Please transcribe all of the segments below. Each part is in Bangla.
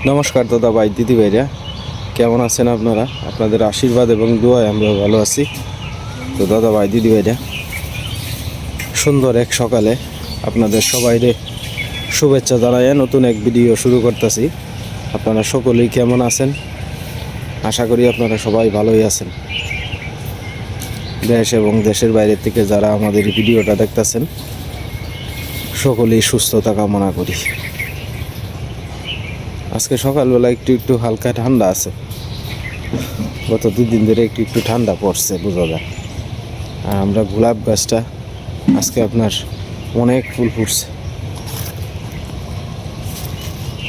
নমস্কার দাদা ভাই দিদি ভাইরা, কেমন আছেন আপনারা? আপনাদের আশীর্বাদ এবং দোয়ায় আমরা ভালো আছি। তো দাদা ভাই দিদি ভাইরা, সুন্দর এক সকালে আপনাদের সবাইরে শুভেচ্ছা জানাই। নতুন এক ভিডিও শুরু করতেছি। আপনারা সকলেই কেমন আছেন? আশা করি আপনারা সবাই ভালোই আছেন। দেশ এবং দেশের বাইরে থেকে যারা আমাদের ভিডিওটা দেখতেছেন, সকলেই সুস্থতা কামনা করি। আজকে সকালবেলা একটু হালকা ঠান্ডা আছে। গত 2 দিন ধরে একটু ঠান্ডা পড়ছে, বোঝা যায়। আর আমরা গোলাপ গাছটা আজকে আপনার অনেক ফুল ফুটছে।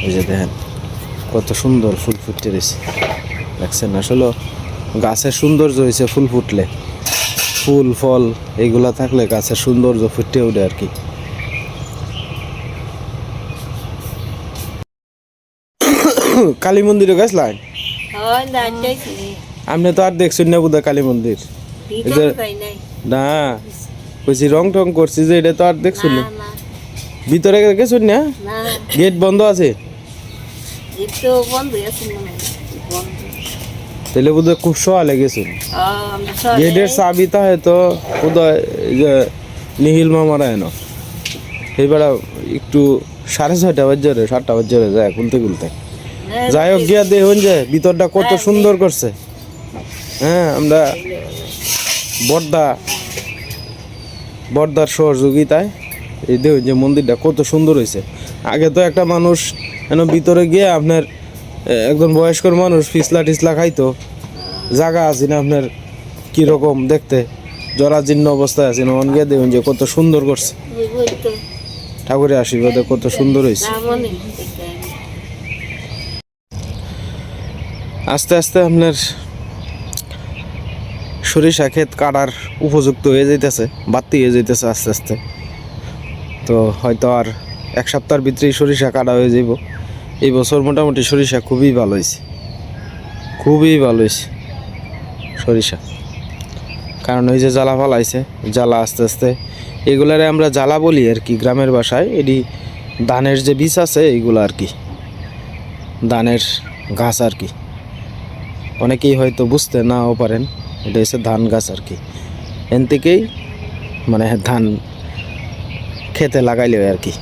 এই যে দেখেন কত সুন্দর ফুল ফুটতে রয়েছে, দেখছেন? আসলে গাছের সৌন্দর্য হয়েছে ফুল ফুটলে, ফুল ফল এইগুলা থাকলে গাছের সৌন্দর্য ফুটে ওঠে আর কি। কালী মন্দিরে গেছিলেন? আপনি তো আর দেখছেন না বোধহয় কালী মন্দির? না, বলছি রং টং করছি যে, এটা তো আর দেখছেন না। ভিতরে গেছেন না? গেট বন্ধ আছে? তাহলে বোধহয় খুব সকালে গেছেন। গেটের চাবি তা হয়তো বোধহয় নিহিল মামারা এনো এইবার একটু 6:30 বাজে 7টা বাজে যায় খুলতে। যাই হোক, গিয়া দেখুন যে ভিতরটা কত সুন্দর করছে। হ্যাঁ, আমরা বর্দার সহযোগিতায় এই দেখুন যে মন্দিরটা কত সুন্দর হয়েছে। আগে তো একটা মানুষ ভিতরে গিয়ে আপনার একজন বয়স্কর মানুষ ফিসলা টিসলা খাইতো, জায়গা আছে না আপনার কীরকম দেখতে জরাজীর্ণ অবস্থায় আছে না। গিয়ে দেখুন যে কত সুন্দর করছে, ঠাকুরের আশীর্বাদে কত সুন্দর হয়েছে। আস্তে আস্তে আপনার সরিষা ক্ষেত কাটার উপযুক্ত হয়ে যাইতেছে, বাড়তি হয়ে যাইতেছে আস্তে আস্তে। তো হয়তো আর 1 সপ্তাহের ভিতরেই সরিষা কাটা হয়ে যাব। এই বছর মোটামুটি সরিষা খুবই ভালো হয়েছে সরিষা। কারণ ওই যে জ্বালা ফালাইছে, জ্বালা আস্তে আস্তে এগুলারে আমরা জ্বালা বলি আর কি গ্রামের ভাষায়। এটি ধানের যে বীজ আছে এইগুলো আর কি, ধানের গাছ আর কি। অনেকেই হয়তো বুঝতে নাও পারেন, এটা হচ্ছে ধান গাছ আর কি। এন থেকেই মানে ধান খেতে লাগাইলে আর কি,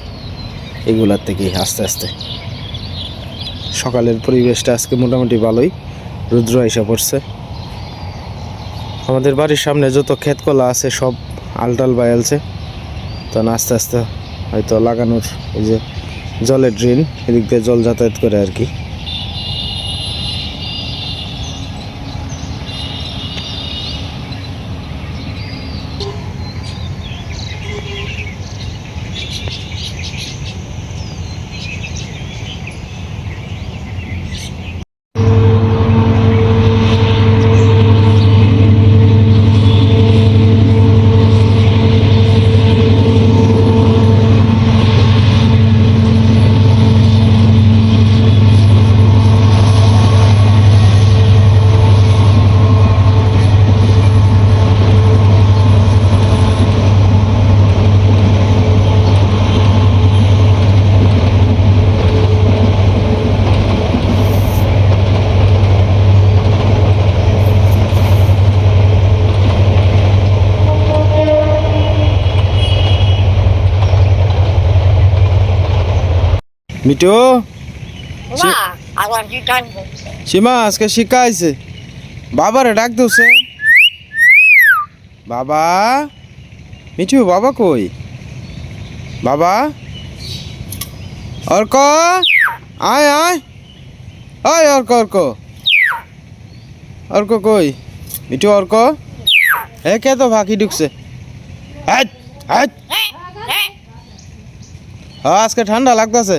এগুলার থেকেই আস্তে আস্তে। সকালের পরিবেশটা আজকে মোটামুটি ভালোই, রুদ্র এসে পড়ছে। আমাদের বাড়ির সামনে যত ক্ষেত কলা আছে সব আলটাল বাইলছে। তখন আস্তে আস্তে হয়তো লাগানোর এই যে জলের ড্রেন, এদিক দিয়ে জল যাতায়াত করে আর কি। মিটু, সীমা আজকে শিক্ষা আইছে, বাবারে ডাক দোছে। বাবা, মিঠু বাবা কই? বাবা অর্ক, আয় আয় আয়, অর্ক কই? মিঠু অর্ক, কে তো ফাঁকি ঢুকছে। আজকে ঠান্ডা লাগতেছে।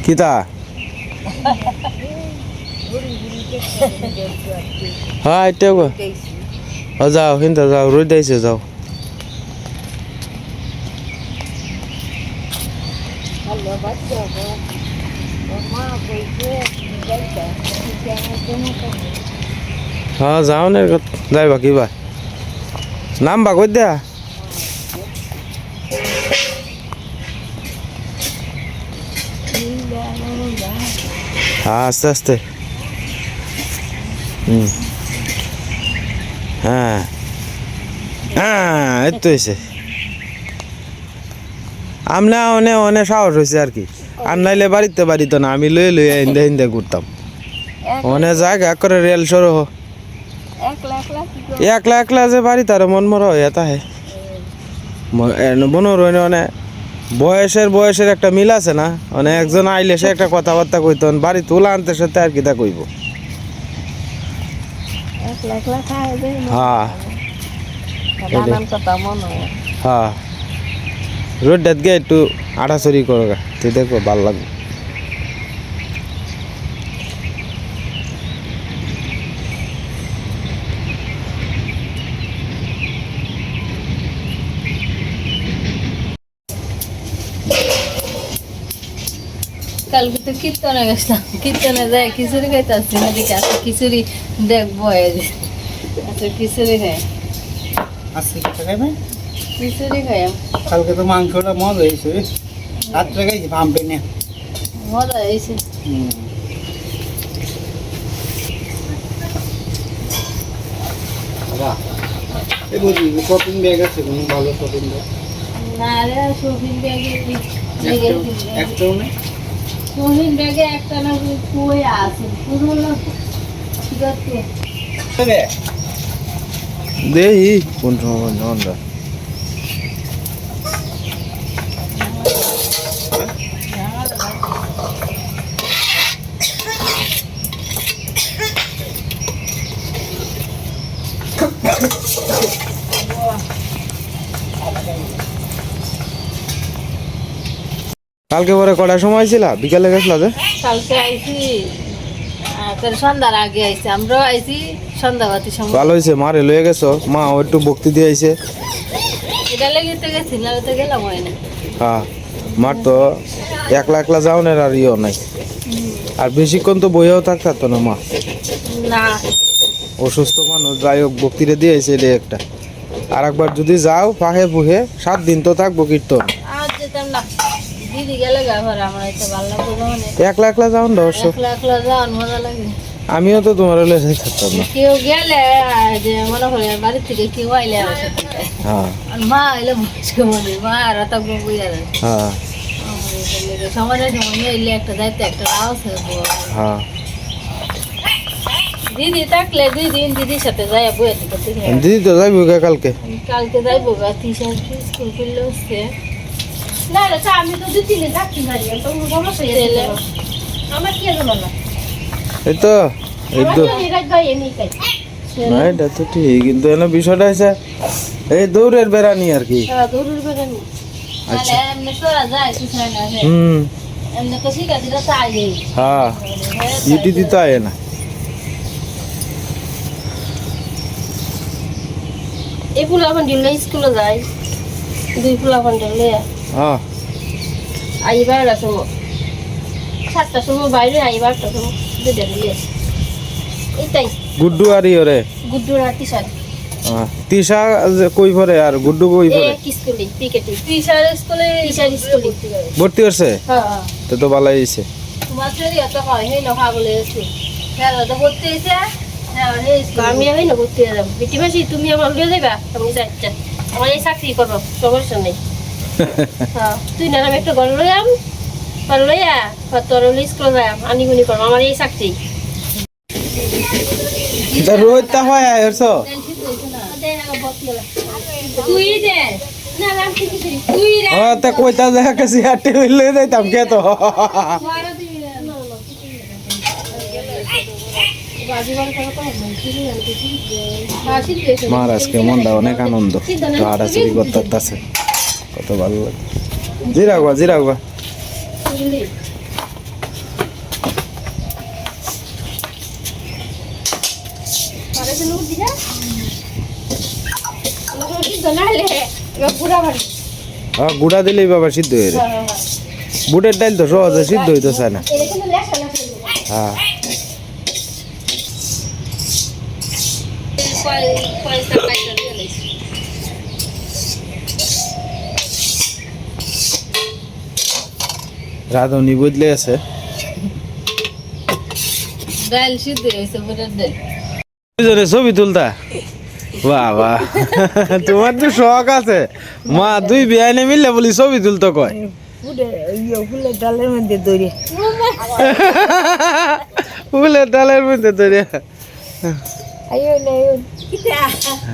কিতা? হ্যাঁ, যাও কিন্তু যাও, রোদ দিয়েছে, যাও। হ্যাঁ যাও না যাইবা কিবা নামবা কই দেয়া হ্যাঁ আস্তে আস্তে হ্যাঁ হ্যাঁ এই তো হয়েছে আমনা অনেক সাহস হয়েছে আর কি আর নাইলে বাড়িতে বাড়িত না আমি লয়ে লয়ে হিন্দে হিন্দে ঘুরতাম অনেক জায়গা করে রেল সরো একলা একলা যে বাড়ি তার মন মরা হয়ে তাহে মনোর অনেক বয়সের একটা মিল আছে না মানে একজন আইলে সে একটা কথাবার্তা কইতো বাড়ি তোলা আনতে সাথে আর কি তা কইব হ্যাঁ হ্যাঁ রোডটাত গিয়ে একটু আড়াচড়ি করো গা তুই দেখো ভাল লাগবে কালকে তো কীর্তনে গেছিলাম কীর্তনে যায় খিচুড়ি খাইতে আসছি এদিকে আজকে খিচুড়ি দেখবো আচ্ছা খিচুড়ি খাই আজকে কি খাইবে খিচুড়ি খাই কালকে তো মাংসটা মজা হয়েছে রাত্রে খাইছি পাম্পে নিয়ে মজা হয়েছে এই বুঝি শপিং ব্যাগ আছে কোনো ভালো শপিং ব্যাগ না রে শপিং ব্যাগে একটাও নেই শপিং ব্যাগে একটা না কই আছে পুরো না ঠিক আছে দেহি কোন সময় নন্দা কালকে পরে কটার সময় ছিল বিকালে গেছিলা যে কালকে আইছি সন্ধ্যার আগে আইছি আমরাও আইছি সন্ধ্যাবাতি সময় ভালো হয়েছে মারে লয়ে গেছো মা ও একটু ভক্তি দিয়ে আইছে এটা লেগে তো গেছিলাম তো গেলাম হয় না হ্যাঁ মার তো একলা একলা যাওনের আর ইয়েও নাই আর বেশিক্ষণ তো বইয়েও থাকতো না মা না অসুস্থ মানুষ যাই হোক ভক্তিরে দিয়ে আইছে এটা একটা আর একবার যদি যাও পাহে পুহে 7 দিন তো থাকবো কীর্তন আর যেতাম না দিদি গেলে ঘর আমার এত ভালো লাগতো মানে একলা একলা যাও না অবশ্য একলা একলা যাওয়ার মজা লাগে আমিও তো তোমার হলে থাকতাম না কেউ গেলে যে মনে করে বাড়ির থেকে কেউ আইলে আমার সাথে যায়। হ্যাঁ আর মা আইলে বসকে মনে মা আর তা বুঝা যায় হ্যাঁ সমাজের সময় এলে একটা দায়িত্ব একটা রাও হ্যাঁ দিদি থাকলে 2 দিন দিদির সাথে যাই বই করতে দিদি তো যাইব কালকে কালকে যাইবো গা টিউশন স্কুল খুললে হচ্ছে না রে আমি তো 2 দিনে থাকতে পারি তো সমস্যা এলে আমার কি হলো না এই তো এই তো এমনি কাজ না এটা তো ঠিক কিন্তু এনে বিষয়টা হচ্ছে এই দৌড়ের বেড়ানি আর কি দৌড়ের বেড়ানি আচ্ছা এমনি তোরা যায় কিছু না এমনি তো শিখা দিলে তাই হ্যাঁ ইউটি দিতে আয় না এই ফুলাফান দিলে স্কুলে যায় 2 ফুলাফান দিলে হ্যাঁ আইবার আছে 7টার সময় বাইরে আইবারটার সময় দিলে এইটাই গুড্ডু আর ইরে গুড্ডুর আর টিশার্ট তিশা কই পরে আর গুড্ডু কই পরে কি স্কুলে পিকেটি টিশার্ট স্কুলে ভর্তি করছে হ্যাঁ তো ভালো হইছে তোমার চুরি এত হয় হে না বলে আছে হ্যাঁ তো ভর্তি হইছে আমি আমি না ভর্তি হলাম বিটি মাসি তুমি আমার লয়ে যাবা আমি যাচ্ছি আমার এই চাকরি করবো সমস্যা নেই হ্যাঁ তুই না আমি একটা ঘর লইয়াম ঘর লইয়া তোর স্কুলে যাম আনিগুনি করবো আমার এই চাকরি এটা রোজটা হয় আইছো তুই দে না রাম তুই ও তা কইতা দেখা কাছে হাটে হইলে যাইতাম কে তো মার আজকে মনটা অনেক আনন্দ হাঁটাচুরি করতে কত ভালো লাগে জিরাগবা গুড়া দিলেই বাবা সিদ্ধ হয়ে যায় বুটের ডাইল তো সহজে সিদ্ধ হইতে চায় না হ্যাঁ পয়সা পাইতে দিলে রাঁধুনি বদলে আছে। ডাল সিদ্ধ হয়েছে বুড়ার ডাল দুজনে ছবি তুলতা, বাহ বাহ, তোমার তো শখ আছে। মা দুই বিয়ানে মিললে বলি ছবি তুলতো কয়। ফুলের ডালের মধ্যে দৌড়ে ফুলের ডালের মধ্যে ধরে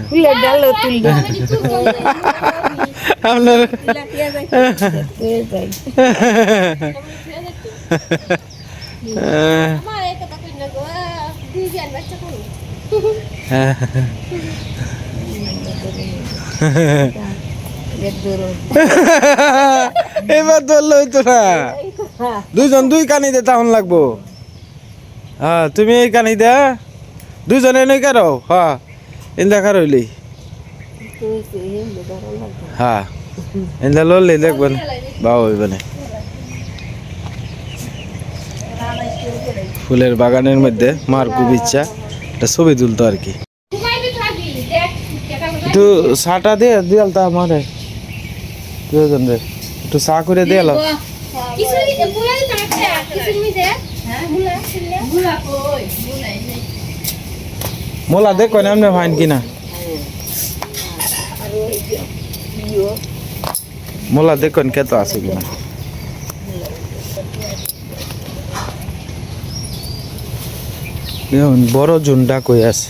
ফুলের ডাল তুলবে আপনার আমার এই কথা কই না গো দুই জন বাচ্চা কোন এবার ধরলে হইতো না, দুইজন দুই কানি দে তখন লাগবো। হ্যাঁ তুমি এই কানি দে, দুইজনে নই কারো। হ্যাঁ ইন্দা কার হইলি, হ্যাঁ ইন্দা লড়লি দেখবেন বা হইবে। ফুলের বাগানের মধ্যে মার খুব ইচ্ছা একটা ছবি তুলতো আর কি। একটু চাটা দিয়ে দিয়াল তা আমারে দুজন রে একটু চা করে দিয়ে এলো। কিছু মুলা দিতে আছে কিছু মি দে হ্যাঁ মুলা মুলা কই মুলাই নেই মোলা দেখো না এমনি ফাইন কিনা, মোলা দেখুন কত আছে কিনা। দেখুন বড় ঝুন্ডা কই আছে,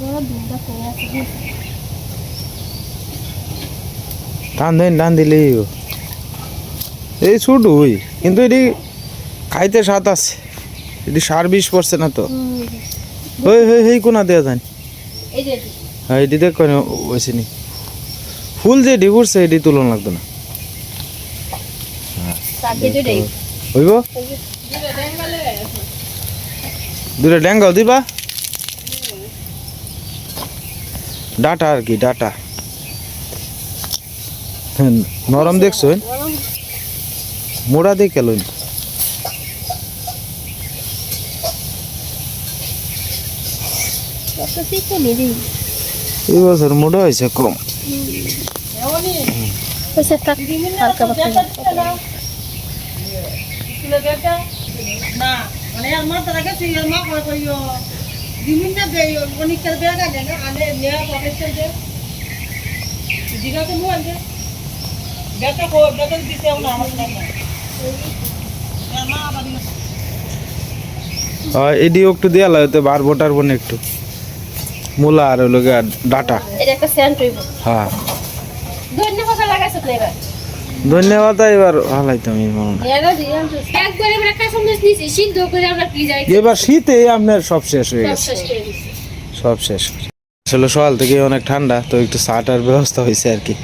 বড় দুধটা কই আছে টান দিলেই হইব। এই ছোট হই কিন্তু এটি খাইতে স্বাদ আছে, এটি সার বিষ পড়ছে না তো। ওই হেই কোনা দেওয়া যান, এই যে হ্যাঁ এটি দেখ ওইসিনি ফুল যে এটি পড়ছে এটি তুলন লাগতো না। সাথে দুটাই হইব দুটা ড্যাঙ্গাও দিবা, ডাটা আর কি ডাটা নরম দেখছো মোড়া দিয়ে কেলো কত শিখে নিদি এই বছর মোড়া হয়েছে কম। পয়সা টাক হালকা পাতলা না মানে আমার তো আগে তুই মা করে কইও দিমিন না দেই অনেক করে বেগা দেন আনে নিয়া প্রফেসর দে দিগা তো মুন দে বেটা কো বেটা দিতে না আমার না মা আবার এডি একটু দেওয়া লাগতে বারবো টারবো না একটু মূলা আর হলো গিয়া ডাটা। এটা একটা সেন্ট হইব হ্যাঁ ধন্যবাদ লাগাইছ তো এবার ধন্যবাদ, এবার হালাইতাম এই মনে হয়। এরা দিলাম তো একবার আমরা কাঁচামরিচ নিছি সিদ্ধ করে আমরা কি যাই এবার শীতে আপনার সব শেষ হয়ে গেছে, শেষ করে দিছি সব শেষ। আসলে সকাল থেকে অনেক ঠান্ডা তো একটু চাটার ব্যবস্থা হয়েছে আর কি।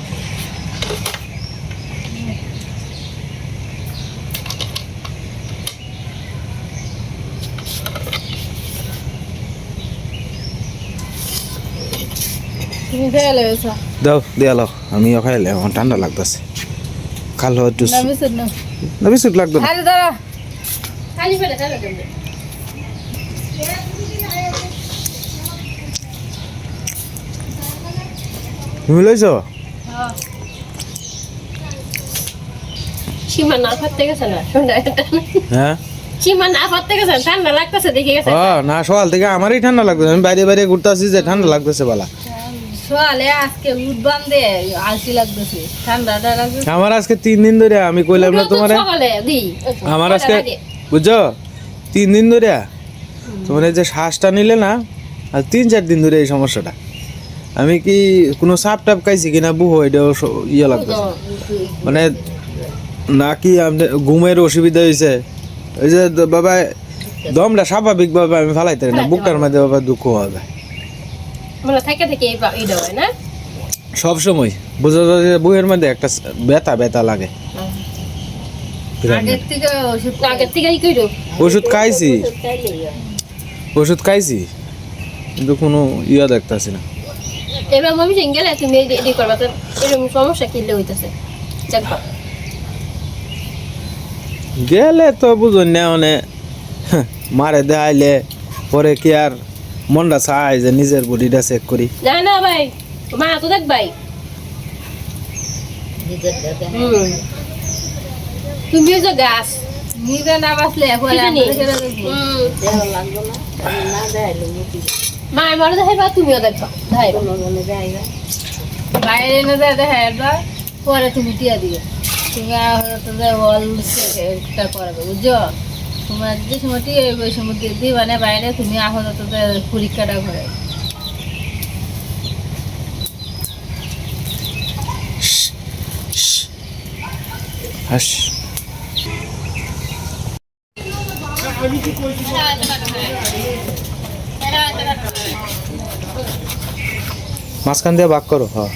তুমি ফেলে এসো দাও দিয়ালো আমিও খাইলে আমার ঠান্ডা লাগতেছে। খালো একটু নামিছ না না বিস্কুট লাগতো না। আরে দাঁড়া খালি ফেলে ফেলে দেবে তুমি লইছো সীমা না ফাটতে গেছে না শুনতে হ্যাঁ? সীমা না ফাটতে গেছে ঠান্ডা লাগতেছে দেখে গেছে না সকাল থেকে আমারই ঠান্ডা লাগতেছে, আমি বাইরে বাইরে ঘুরতে আসছি যে ঠান্ডা লাগতেছে বালা। সোয়ালে আজকে উঠ বান্ধে আলসি লাগতেছে ঠান্ডাটা লাগতেছে আমার আজকে 3 দিন ধরে আমি কইলাম না তোমারে, সকালে দি আমার আজকে বুঝছো 3 দিন ধরে তোমার এই যে শ্বাসটা নিলে না, আর 3-4 দিন ধরে এই সমস্যাটা। আমি কি কোনো সাপ টাপ খাইছি কিনা বুহ এটাও ইয়ে লাগতেছে, মানে নাকি আমাদের ঘুমের অসুবিধা হয়েছে। ওই যে বাবা দমটা স্বাভাবিকভাবে আমি ফালাইতে পারি না, বুকটার মধ্যে বাবা দুঃখ হবে মানে থেকে থেকে এইটা হয় না সব সময়। বুঝা যায় যে বুকের মধ্যে একটা ব্যথা ব্যথা লাগে। আগের থেকে ওষুধ আগের থেকে কি কইরো ওষুধ খাইছি কিন্তু কোনো ইয়া দেখতেছি না। এবার আমি গেলে তুমি এডি করবা তো এরকম সমস্যা কিনলে হইতাছে দেখবা গেলে তো বুঝুন না মানে মারে দেখাইলে পরে কি আর মনটা চায় যে নিজের বডিটা চেক করি। না না ভাই, মা তো দেখ ভাই। তুমিও যে গাছ নিজে না বাঁচলে কি পরে জানি? আমরা ছেড়ে দেবো। মা আমারও দেখাইবা, তুমিও দেখবা দেখাইবা। বাইরে এনে দেয় দেখা একবার, পরে তুমি টিয়া দিও। তুমি তোদের হল চেকটা করাবে, বুঝছো? তোমার যে সময় টিয়া ওই সময় দিবা না বাইরে, তুমি আহত তোদের পরীক্ষাটা করে। হাস মাঝখান দিয়ে ভাগ করো। হ্যাঁ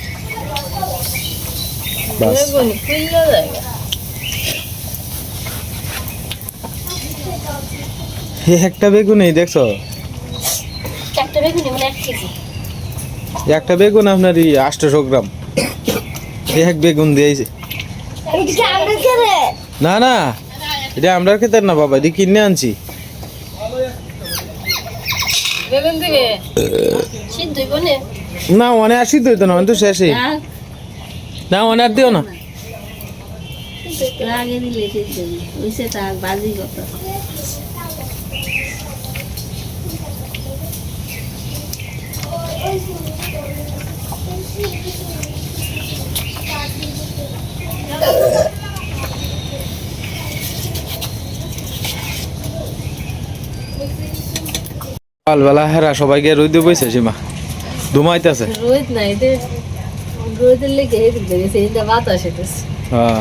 বাস এই একটা বেগুন এই দেখছো, একটা বেগুনি মানে 1 কেজি। একটা বেগুন আপনার 800 গ্রাম। এই এক বেগুন দিয়েছে। না না, এটা আমরা খেতে না বাবা, এটা কিনে আনছি। বেগুন দিবে সিদ্ধ হইব না? না অনেক আসি তো না, তো শেষে না অনেক আর দিও না। আগে দিলে ওইসে তার বাজি কত। সকালবেলা হেরা সবাইকে রোদে বইছে সীমা ধুমাইতেছে। রোদ নাই রে, রোদের লেগে গেছে এটা বাতাস এসেছে। হ্যাঁ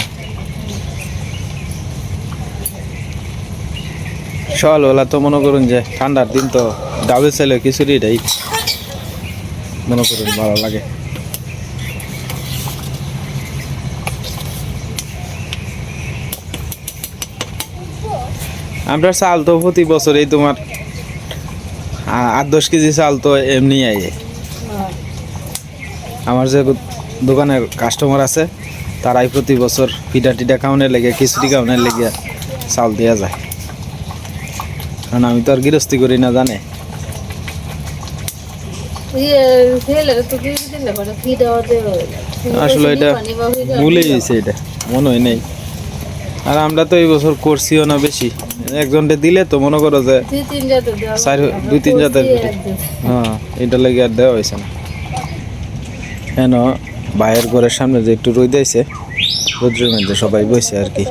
সকালবেলা তো মনে করুন যে ঠান্ডার দিন তো ডাবের চাইলে খিচুড়ি এটাই মনে করুন ভালো লাগে। আমরা চাল তো প্রতি বছর এই তোমার 8-10 কেজি চাল তো এমনি আইয়ে। আমার যে দোকানের কাস্টমার আছে তারাই প্রতি বছর পিঠা টিঠা খাওয়ানোর লেগে খিচুড়ি খাওয়ানোর লেগে চাল দেওয়া যায়, কারণ আমি তো আর গৃহস্থী করি না জানে। আসলে এটা ভুলে গেছে, এটা মনে হয় নেই। আর আমরা তো এই বছর করছিও না বেশি, একজনকে দিলে তো মনে করো যে 2-3 জাতের পিঠে। হ্যাঁ এটা লেগে আর দেওয়া হয়েছে না। কেন বাইরের ঘরের সামনে যে একটু রোদ দিয়েছে, রোদ্রের মধ্যে সবাই বসে আর কি।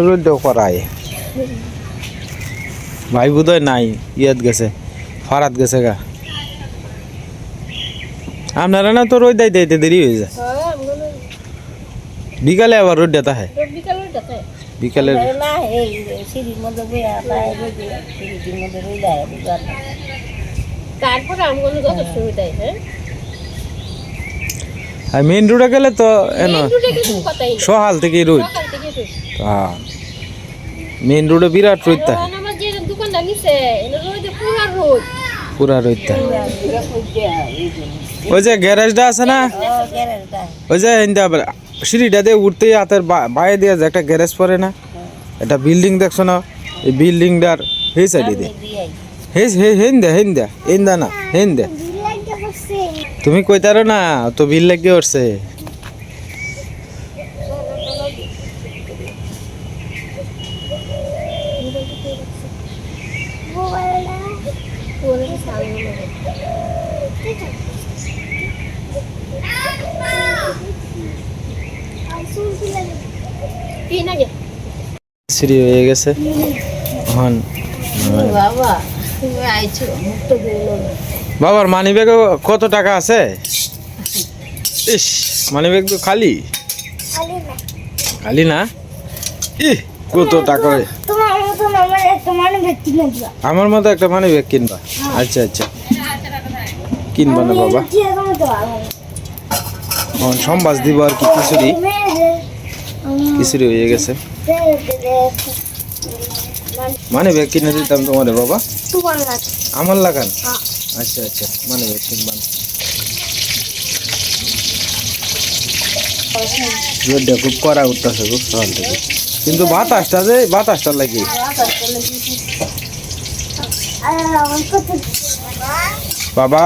রোদ করায় ভাই বোধহয় নাই, ইয়াত গেছে ফারাত গেছে গা। আপনারা না তো রোদ দিতে দেরি হয়ে যায়, বিকালে আবার রোদ দেতা হয়। বিকালে তারপরে আমগুলো যত সুবিধাই। হ্যাঁ আর মেইন রোডে গেলে তো এনো রোডে কিছু কথাই নেই, সকাল থেকে রোদ। সকাল থেকে রোদ। হ্যাঁ মেইন রোডে বিরাট রোদ থাকে, আর আমার যে দোকানটা নিছে এর রোদে পুরা রোদ। পুরা রোদ থাকে। ওই যে গ্যারেজটা আছে না, ওই যে সিঁড়িটা দিয়ে উঠতেই হাতের বাইরে দিয়ে যে একটা গ্যারেজ পড়ে না, একটা বিল্ডিং দেখছো না, এই বিল্ডিংটার এই সাইডে দিয়ে হেন্দা না হেন্দা। তুমি কইতারো না তো বিল লাগে উঠছে। কি নাকি সিঁড়ি হয়ে গেছে এখন। বাবা তুমি আইছো মুখটা দিলো না। বাবার মানি ব্যাগে কত টাকা আছে? ইস মানি ব্যাগ তো খালি খালি না। ইহ কত টাকা! আমার মতো একটা মানি ব্যাগ কিনবা? আচ্ছা আচ্ছা কিনবা না বাবা, সম্বাস দিব আর কি। খিচুড়ি খিচুড়ি হয়ে গেছে, মানি ব্যাগ কিনে দিতাম তোমারে বাবা। আমার লাগান? আচ্ছা আচ্ছা মানি ব্যাগ কিনবান। রোদটা খুব কড়া উঠতেছে খুব সকাল থেকে। কিন্তু বাতাসটা লাগে বাবা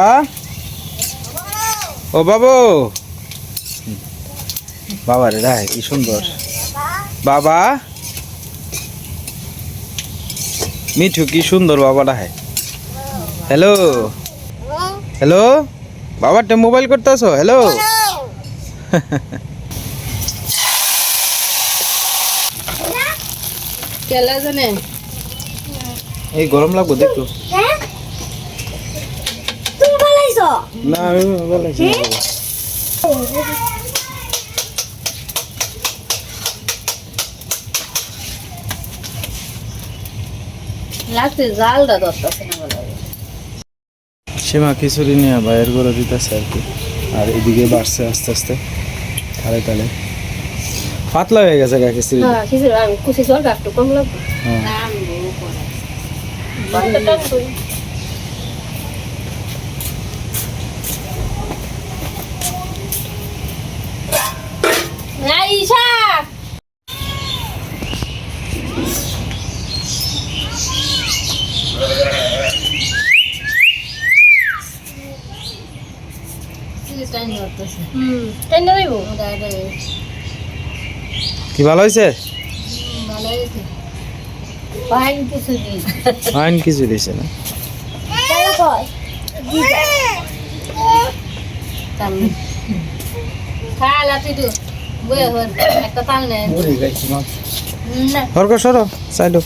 ও বাবু বাবা রে রায় কি সুন্দর বাবা মিঠু কি সুন্দর বাবাটা হ্যাঁ হ্যালো হ্যালো বাবাটা মোবাইল করতেছো হ্যালো কেলা জানে এই গরম লাগবো দেখো তুমি বলাইছো না আমি বলেছি না বাবা। লাগতে জালটা ধরতেছে না বলে সীমা খিচুড়ি নিয়ে বাইরের করে দিতেছে আর কি আর এদিকে বাড়ছে আস্তে আস্তে তালে তালে পাতলা হয়ে গেছে গা খিচুড়ি হ্যাঁ খিচুড়ি আমি কুচি জলটা একটু কম লাগবে হ্যাঁ। ভাতটা টান করি আইসা টাইম না দেবো কি ভালো হয়েছে পাইন কিছু দিই আইন কিছু দিছে না কেলা কয় খালা তুই তো বয়ে হল একটা তাল নেই মুড়ি খাইছি মা না হরক সরো সাইডো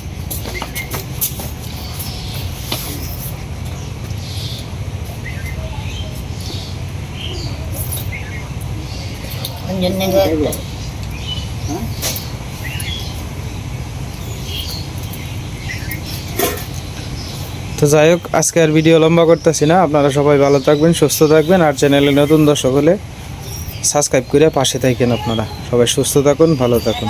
তো যাই হোক আজকে আর ভিডিও লম্বা করতেছি না আপনারা সবাই ভালো থাকবেন সুস্থ থাকবেন আর চ্যানেলে নতুন দর্শক হলে সাবস্ক্রাইব করে পাশে থাকেন আপনারা সবাই সুস্থ থাকুন ভালো থাকুন